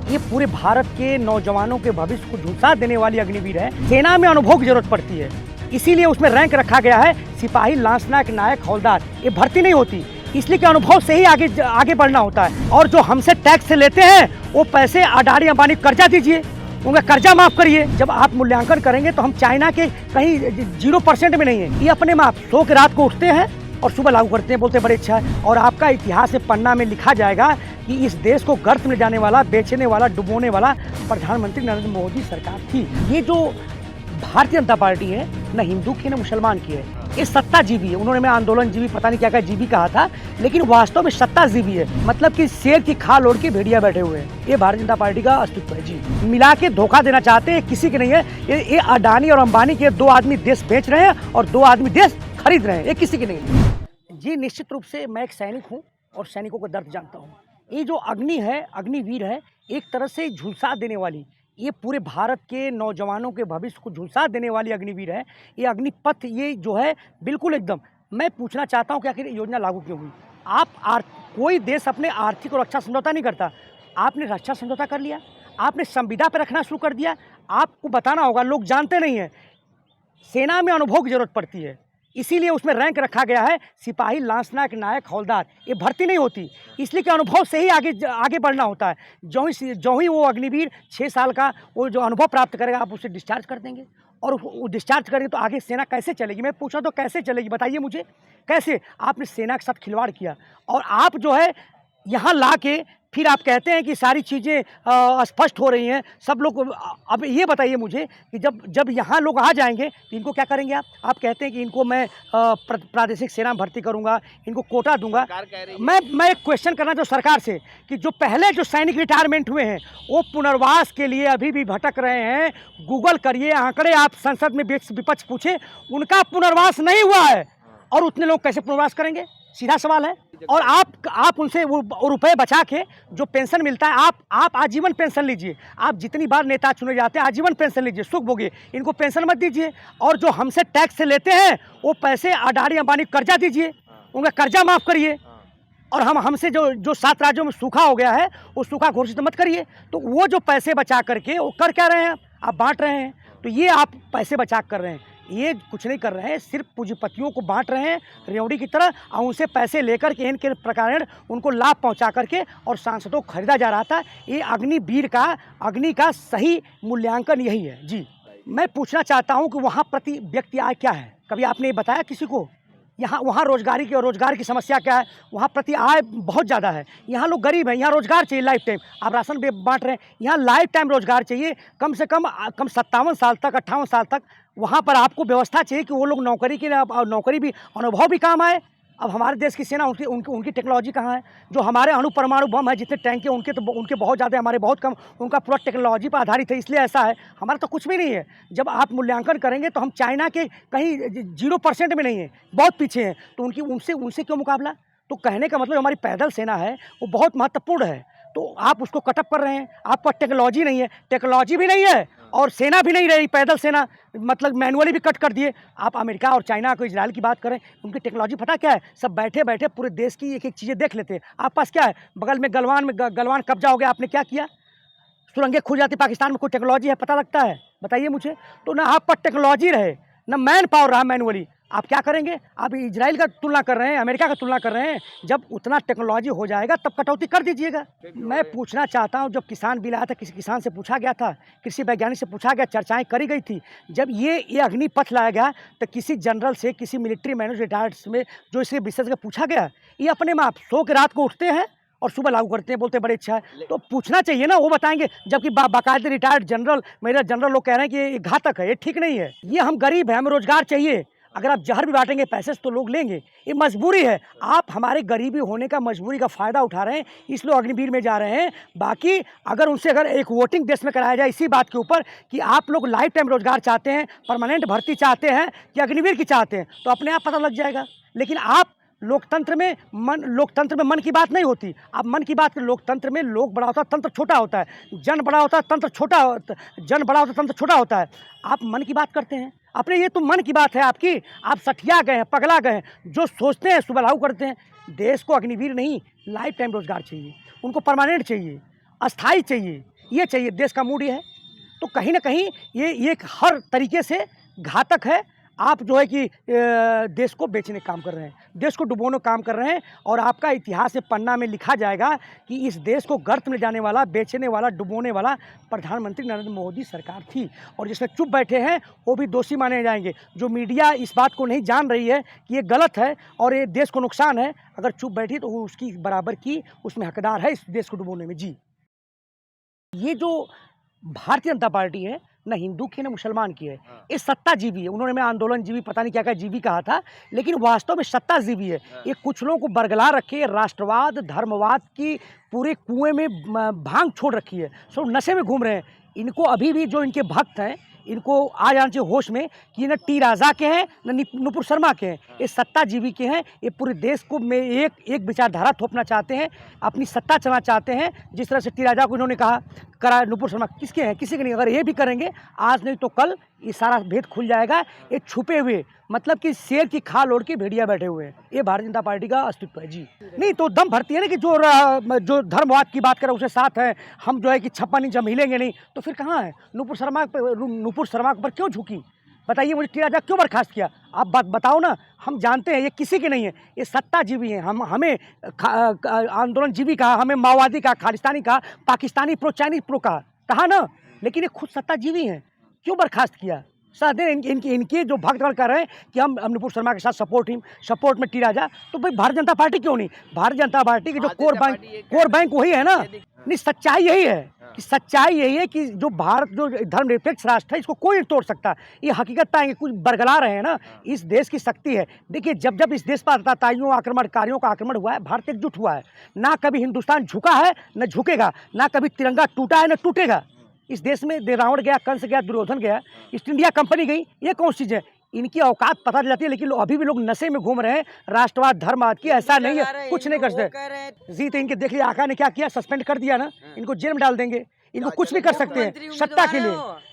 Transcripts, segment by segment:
ये पूरे भारत के नौजवानों के भविष्य को झुलसा देने वाली अग्निवीर है। सेना में अनुभव की जरूरत पड़ती है, इसीलिए उसमें रैंक रखा गया है सिपाही, लांसनायक, नायक, हवलदार। ये भर्ती नहीं होती, इसलिए कि अनुभव से ही आगे बढ़ना होता है। और जो हमसे टैक्स से लेते हैं वो पैसे अडानी अंबानी कर्जा दीजिए, उनका कर्जा माफ करिए। जब आप मूल्यांकन करेंगे तो हम चाइना के कहीं 0% में नहीं है। ये अपने में आप सो के रात को उठते हैं और सुबह लागू करते हैं, बोलते बड़े अच्छा है। और आपका इतिहास में पन्ना में लिखा जाएगा कि इस देश को गर्त में जाने वाला, बेचने वाला, डुबोने वाला प्रधानमंत्री नरेंद्र मोदी सरकार थी। ये जो भारतीय जनता पार्टी है, न हिंदू की न मुसलमान की है, ये सत्ता जीवी है। उन्होंने मैं आंदोलन जीवी पता नहीं क्या क्या जीवी कहा था, लेकिन वास्तव में सत्ता जीवी है। मतलब कि शेर की खाल ओढ़ के भेड़िया बैठे हुए हैं। ये भारतीय जनता पार्टी का अस्तित्व है जी। मिला के धोखा देना चाहते हैं, किसी के नहीं है। ये अडानी और अंबानी के 2 आदमी देश बेच रहे हैं और 2 आदमी देश खरीद रहे हैं, ये किसी के नहीं है जी। निश्चित रूप से मैं एक सैनिक हूँ और सैनिकों का दर्द जानता हूँ। ये जो अग्नि है, अग्निवीर है, एक तरह से झुलसा देने वाली, ये पूरे भारत के नौजवानों के भविष्य को झुलसा देने वाली अग्निवीर है। ये अग्निपथ, ये जो है बिल्कुल एकदम। मैं पूछना चाहता हूँ कि आखिर योजना लागू क्यों हुई? कोई देश अपने आर्थिक और रक्षा समझौता नहीं करता। आपने रक्षा समझौता कर लिया, आपने संविदा पर रखना शुरू कर दिया। आपको बताना होगा, लोग जानते नहीं हैं, सेना में अनुभव की जरूरत पड़ती है, इसीलिए उसमें रैंक रखा गया है सिपाही, लांसनायक, नायक, हवलदार। ये भर्ती नहीं होती, इसलिए कि अनुभव से ही आगे बढ़ना होता है। जो ही वो अग्निवीर 6 साल का वो जो अनुभव प्राप्त करेगा, आप उसे डिस्चार्ज कर देंगे। और वो डिस्चार्ज करेंगे तो आगे सेना कैसे चलेगी? मैं पूछा तो कैसे चलेगी, बताइए मुझे कैसे? आपने सेना के साथ खिलवाड़ किया और आप जो है यहाँ ला के फिर आप कहते हैं कि सारी चीज़ें स्पष्ट हो रही हैं। सब लोग अब ये बताइए मुझे कि जब यहाँ लोग आ जाएंगे तो इनको क्या करेंगे आप? आप कहते हैं कि इनको मैं प्रादेशिक सेना में भर्ती करूँगा, इनको कोटा दूंगा। मैं एक क्वेश्चन करना चाहूँ सरकार से कि जो पहले जो सैनिक रिटायरमेंट हुए हैं वो पुनर्वास के लिए अभी भी भटक रहे हैं। गूगल करिए, आंकड़े आप संसद में विपक्ष पूछे, उनका पुनर्वास नहीं हुआ है। और उतने लोग कैसे पुनर्वास करेंगे? सीधा सवाल है। और आप उनसे वो रुपए बचा के जो पेंशन मिलता है, आप आजीवन पेंशन लीजिए। आप जितनी बार नेता चुने जाते हैं आजीवन पेंशन लीजिए, सुख भोगिए, इनको पेंशन मत दीजिए। और जो हमसे टैक्स से लेते हैं वो पैसे अडानी अंबानी कर्जा दीजिए, उनका कर्जा माफ करिए। और हमसे जो 7 राज्यों में सूखा हो गया है वो सूखा घोषित मत करिए। तो वो जो पैसे बचा करके वो कर क्या रहे हैं? आप बांट रहे हैं। तो ये आप पैसे बचा कर रहे हैं, ये कुछ नहीं कर रहे हैं, सिर्फ पूंजीपतियों को बांट रहे हैं रेवड़ी की तरह। और उनसे पैसे लेकर के इनके प्रकार उनको लाभ पहुंचा करके और सांसदों को खरीदा जा रहा था। ये अग्नि का सही मूल्यांकन यही है जी। मैं पूछना चाहता हूं कि वहां प्रति व्यक्ति आय क्या है? कभी आपने बताया किसी को? वहाँ रोजगार की समस्या क्या है? वहाँ प्रति आय बहुत ज़्यादा है। यहाँ लोग गरीब हैं, यहाँ रोजगार चाहिए लाइफ टाइम। आप राशन बांट रहे हैं, यहाँ लाइफ टाइम रोजगार चाहिए। कम से कम 57 साल तक, 58 साल तक वहाँ पर आपको व्यवस्था चाहिए कि वो लोग नौकरी भी, अनुभव भी काम आए। अब हमारे देश की सेना, उनकी टेक्नोलॉजी कहाँ है? जो हमारे परमाणु बम है, जितने टैंक है उनके बहुत ज़्यादा, हमारे बहुत कम। उनका पूरा टेक्नोलॉजी पर आधारित है, इसलिए ऐसा है। हमारा तो कुछ भी नहीं है। जब आप मूल्यांकन करेंगे तो हम चाइना के कहीं 0% में नहीं है, बहुत पीछे हैं। तो उनसे क्यों मुकाबला? तो कहने का मतलब हमारी पैदल सेना है वो बहुत महत्वपूर्ण है। तो आप उसको कटअप कर रहे हैं। आपका टेक्नोलॉजी नहीं है, टेक्नोलॉजी भी नहीं है और सेना भी नहीं रही, पैदल सेना, मतलब मैनुअली भी कट कर दिए। आप अमेरिका और चाइना को, इजराइल की बात करें, उनकी टेक्नोलॉजी पता क्या है? सब बैठे बैठे पूरे देश की एक एक चीज़ें देख लेते हैं। आप पास क्या है? बगल में गलवान कब्जा हो गया, आपने क्या किया? सुरंगें खुल जाती, पाकिस्तान में कोई टेक्नोलॉजी है पता लगता है? बताइए मुझे। तो ना आप पर टेक्नोलॉजी रहे, ना मैन पावर रहा मैनुअली, आप क्या करेंगे? आप इजराइल का तुलना कर रहे हैं, अमेरिका का तुलना कर रहे हैं। जब उतना टेक्नोलॉजी हो जाएगा तब कटौती कर दीजिएगा। मैं पूछना चाहता हूं, जब किसान बिल आया था, किसी किसान से पूछा गया था, कृषि वैज्ञानिक से पूछा गया, चर्चाएं करी गई थी। जब ये अग्निपथ लाया गया तो किसी जनरल से, किसी मिलिट्री मैन रिटायर्ड में जो इसे विशेषज्ञ पूछा गया? ये अपने में आप सो के रात को उठते हैं और सुबह लागू करते हैं, बोलते बड़े अच्छा है। तो पूछना चाहिए ना, वो बताएंगे। जबकि बाकायदे रिटायर्ड जनरल, मेरा जनरल लोग कह रहे हैं कि ये घातक है, ये ठीक नहीं है। ये हम गरीब हैं, हमें रोजगार चाहिए। अगर आप जहर भी बांटेंगे पैसे से तो लोग लेंगे, ये मजबूरी है। आप हमारे गरीबी होने का, मजबूरी का फ़ायदा उठा रहे हैं, इसलिए अग्निवीर में जा रहे हैं। बाकी अगर एक वोटिंग देश में कराया जाए इसी बात के ऊपर कि आप लोग लाइफ टाइम रोजगार चाहते हैं, परमानेंट भर्ती चाहते हैं कि अग्निवीर की चाहते हैं, तो अपने आप पता लग जाएगा। लेकिन आप लोकतंत्र में मन की बात नहीं होती। आप मन की बात, लोकतंत्र में लोग बड़ा होता है, तंत्र छोटा होता है। जन बड़ा होता है, तंत्र छोटा होता है। आप मन की बात करते हैं अपने, ये तो मन की बात है आपकी। आप सठिया गए हैं, पगला गए हैं। जो सोचते हैं सुबह लागू करते हैं। देश को अग्निवीर नहीं, लाइफ टाइम रोजगार चाहिए, उनको परमानेंट चाहिए, अस्थाई चाहिए। ये चाहिए, देश का मूड ये है। तो कहीं ना कहीं ये एक हर तरीके से घातक है। आप जो है कि देश को बेचने काम कर रहे हैं, देश को डुबोने काम कर रहे हैं, और आपका इतिहास में पन्ना में लिखा जाएगा कि इस देश को गर्त में जाने वाला, बेचने वाला, डुबोने वाला प्रधानमंत्री नरेंद्र मोदी सरकार थी। और जिसमें चुप बैठे हैं वो भी दोषी माने जाएंगे। जो मीडिया इस बात को नहीं जान रही है कि ये गलत है और ये देश को नुकसान है, अगर चुप बैठी तो वो उसकी बराबर की उसमें हकदार है इस देश को डुबोने में। जी, ये जो भारतीय जनता पार्टी है, न हिंदू की न मुसलमान की है, ये सत्ताजीवी है। उन्होंने मैं आंदोलनजीवी पता नहीं क्या क्या जीवी कहा था, लेकिन वास्तव में सत्ताजीवी है। ये कुछ लोगों को बरगला रखे, राष्ट्रवाद धर्मवाद की पूरे कुएं में भांग छोड़ रखी है, सब नशे में घूम रहे हैं। इनको अभी भी जो इनके भक्त हैं, इनको आ जाना चाहिए होश में कि न टी राजा के हैं न नुपुर शर्मा के हैं, ये सत्ताजीवी के हैं। ये पूरे देश को में एक विचारधारा थोपना चाहते हैं, अपनी सत्ता चलाना चाहते हैं। जिस तरह से टी राजा को इन्होंने कहा करा, नुपुर शर्मा किसके हैं? किसी के नहीं। अगर ये भी करेंगे आज नहीं तो कल ये सारा भेद खुल जाएगा। ये छुपे हुए, मतलब कि शेर की खाल ओढ़ के भेड़िया बैठे हुए हैं। ये भारतीय जनता पार्टी का अस्तित्व है। जी नहीं तो दम भरती है ना कि जो धर्मवाद की बात करें उसे साथ है, हम जो है कि 56 इंच हम हिलेंगे नहीं, तो फिर कहाँ है? नुपुर शर्मा पर क्यों झुकी? बताइए मुझे, टी राजा क्यों बर्खास्त किया? आप बताओ ना। हम जानते हैं ये किसी के नहीं है, ये सत्ताजीवी हैं। हमें आंदोलनजीवी कहा, हमें माओवादी कहा, खालिस्तानी कहा, पाकिस्तानी प्रो, चाइनीज प्रो कहा ना, लेकिन ये खुद सत्ताजीवी हैं। क्यों बर्खास्त किया? इनके जो भक्तगण कर रहे हैं कि हम नुपुर शर्मा के साथ सपोर्ट में टी राजा, तो भाई भारतीय जनता पार्टी क्यों नहीं? भारतीय जनता पार्टी की जो कोर बैंक वही है ना। नहीं, सच्चाई यही है कि जो भारत जो धर्मनिरपेक्ष राष्ट्र है, इसको कोई नहीं तोड़ सकता। ये हकीकत पाएंगे, कुछ बरगला रहे हैं ना, इस देश की शक्ति है। देखिए, जब इस देश पर आतताइयों आक्रमणकारियों का आक्रमण हुआ है, भारत एकजुट हुआ है। ना कभी हिंदुस्तान झुका है न झुकेगा, ना कभी तिरंगा टूटा है न टूटेगा। इस देश में रावण गया, कंस गया, दुर्योधन गया, ईस्ट इंडिया कंपनी गई, ये कौन सी चीज़ है? इनकी औकात पता चल जाती है, लेकिन अभी भी लोग नशे में घूम रहे हैं। राष्ट्रवाद धर्मवाद की ऐसा नहीं है, कुछ नहीं कर सकते। जी तो इनके देख लिया आका ने क्या किया, सस्पेंड कर दिया ना, इनको जेल में डाल देंगे। इनको कुछ भी कर सकते हैं सत्ता के लिए।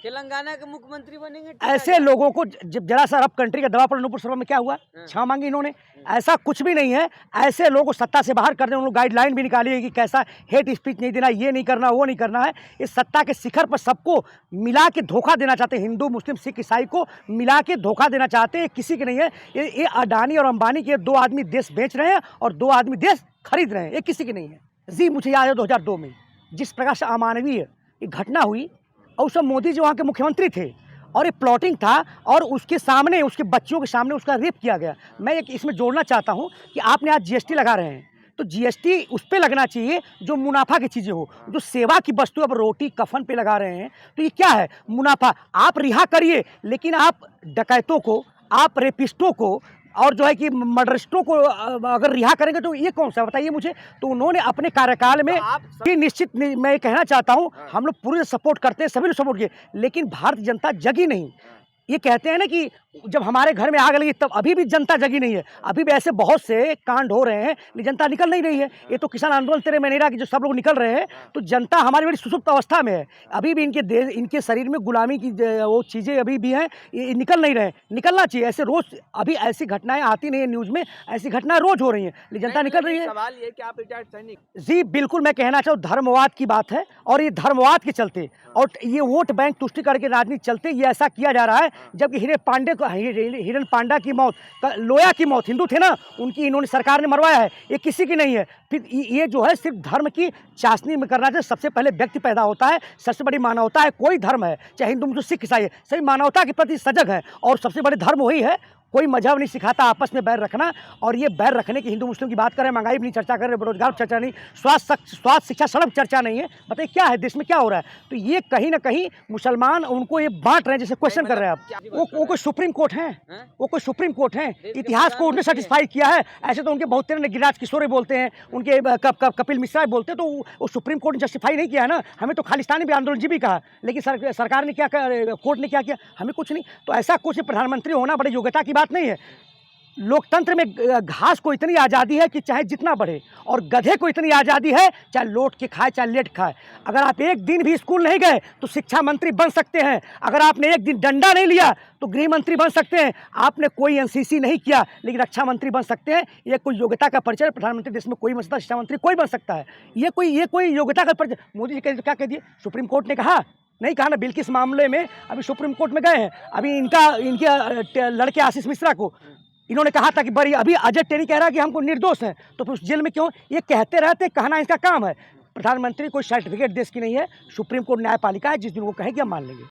तेलंगाना के मुख्यमंत्री बनेंगे। ऐसे लोगों को जब जरा सा अरब कंट्री का दबाव पड़ा, नुपुर शर्मा में क्या हुआ? क्षमा मांगी इन्होंने। ऐसा कुछ भी नहीं है। ऐसे लोगों को सत्ता से बाहर कर दें। उन्होंने गाइडलाइन भी निकाली है कि कैसा हेट स्पीच नहीं देना, ये नहीं करना, वो नहीं करना है। इस सत्ता के शिखर पर सबको मिला के धोखा देना चाहते हैं। हिंदू मुस्लिम सिख ईसाई को मिला के धोखा देना चाहते हैं। किसी के नहीं है। ये अडानी और अंबानी के 2 आदमी देश बेच रहे हैं और 2 आदमी देश खरीद रहे हैं। ये किसी के नहीं है। जी मुझे याद है 2002 में जिस प्रकार से अमानवीय ये घटना हुई, और उस मोदी जी वहाँ के मुख्यमंत्री थे, और ये प्लॉटिंग था, और उसके सामने, उसके बच्चों के सामने उसका रेप किया गया। मैं एक इसमें जोड़ना चाहता हूँ कि आपने आज जीएसटी लगा रहे हैं, तो जीएसटी उस पर लगना चाहिए जो मुनाफा की चीज़ें हो। जो सेवा की वस्तु अब रोटी कफन पे लगा रहे हैं, तो ये क्या है? मुनाफा। आप रिहा करिए, लेकिन आप डकैतों को, आप रेपिस्टों को, और जो है कि मर्डरिस्टों को अगर रिहा करेंगे तो ये कौन सा, बताइए मुझे। तो उन्होंने अपने कार्यकाल में भी निश्चित, मैं कहना चाहता हूँ, हम लोग पूरे सपोर्ट करते हैं, सभी लोग सपोर्ट किए, लेकिन भारतीय जनता जगी नहीं। ये कहते हैं ना कि जब हमारे घर में आग लगी तब, अभी भी जनता जगी नहीं है। अभी भी ऐसे बहुत से कांड हो रहे हैं, लेकिन जनता निकल नहीं रही है। ये तो किसान आंदोलन तेरे में नहीं रहा कि जो सब लोग निकल रहे हैं, तो जनता हमारी बड़ी सुसुप्त अवस्था में है। अभी भी इनके शरीर में गुलामी की वो चीज़ें अभी भी हैं, ये निकल नहीं रहे। निकलना चाहिए। ऐसे रोज अभी ऐसी घटनाएं आती नहीं है न्यूज़ में, ऐसी घटनाएं रोज हो रही हैं, लेकिन जनता निकल रही है। सवाल ये कि आप रिटायर्ड सैनिक। जी बिल्कुल, मैं कहना चाहूँ धर्मवाद की बात है, और ये धर्मवाद के चलते और ये वोट बैंक तुष्टिकरण के राजनीति चलते ये ऐसा किया जा रहा है। जबकि हिरण पांडा की मौत, लोया की मौत, हिंदू थे ना, उनकी इन्होंने सरकार ने मरवाया है। ये किसी की नहीं है। फिर ये जो है सिर्फ धर्म की चाशनी में करना चाहिए। सबसे पहले व्यक्ति पैदा होता है, सबसे बड़ी मानवता है। कोई धर्म है, चाहे हिंदू मुस्लिम सिख ईसाई है, सभी मानवता के प्रति सजग है, और सबसे बड़े धर्म वही है। कोई मजहब नहीं सिखाता आपस में बैर रखना, और ये बैर रखने की हिंदू मुस्लिम की बात करें, महंगाई भी नहीं चर्चा करें, बेरोजगार चर्चा नहीं, स्वास्थ्य शिक्षा सड़क चर्चा नहीं है। बताइए क्या है देश में, क्या हो रहा है? तो ये कहीं ना कहीं मुसलमान उनको ये बांट रहे हैं, जैसे क्वेश्चन कर रहे हैं आप। वो कोई सुप्रीम कोर्ट है? वो कोई सुप्रीम कोर्ट है? इतिहास को उन्होंने सेटिस्फाई किया है। ऐसे तो उनके बहुत तेरे गिरिराज किशोर बोलते हैं, उनके कपिल मिश्रा बोलते हैं, तो वो सुप्रीम कोर्ट ने जस्टिफाई नहीं किया है ना। हमें तो खालिस्तानी भी आंदोलनजीवी कहा, लेकिन सरकार ने क्या, कोर्ट ने क्या किया? हमें कुछ नहीं। तो ऐसा कुछ प्रधानमंत्री होना बड़ी योग्यता की बात नहीं है। लोकतंत्र में घास को इतनी आज़ादी है कि चाहे जितना बढ़े, और गधे को इतनी आज़ादी है चाहे लौट के खाए चाहे लेट खाए। अगर आप एक दिन भी स्कूल नहीं गए तो शिक्षा मंत्री बन सकते हैं, अगर आपने एक दिन डंडा नहीं लिया तो गृह मंत्री बन सकते हैं, आपने कोई एनसीसी नहीं किया लेकिन रक्षा मंत्री बन सकते हैं। ये कोई योग्यता का परिचय प्रधानमंत्री देश में कोई बन सकता है, शिक्षा मंत्री कोई बन सकता है। ये कोई योग्यता का परिचय। मोदी जी कह क्या कह दिए, सुप्रीम कोर्ट ने कहा नहीं, कहा ना, बिल्किस मामले में अभी सुप्रीम कोर्ट में गए हैं। अभी इनके लड़के आशीष मिश्रा को इन्होंने कहा था कि बड़ी, अभी अजय टेरी कह रहा है कि हमको निर्दोष हैं, तो फिर उस जेल में क्यों? ये कहते रहते, कहना इसका काम है। प्रधानमंत्री कोई सर्टिफिकेट देश की नहीं है, सुप्रीम कोर्ट न्यायपालिका है, जिस दिन वो कहेगी हम मान लेंगे।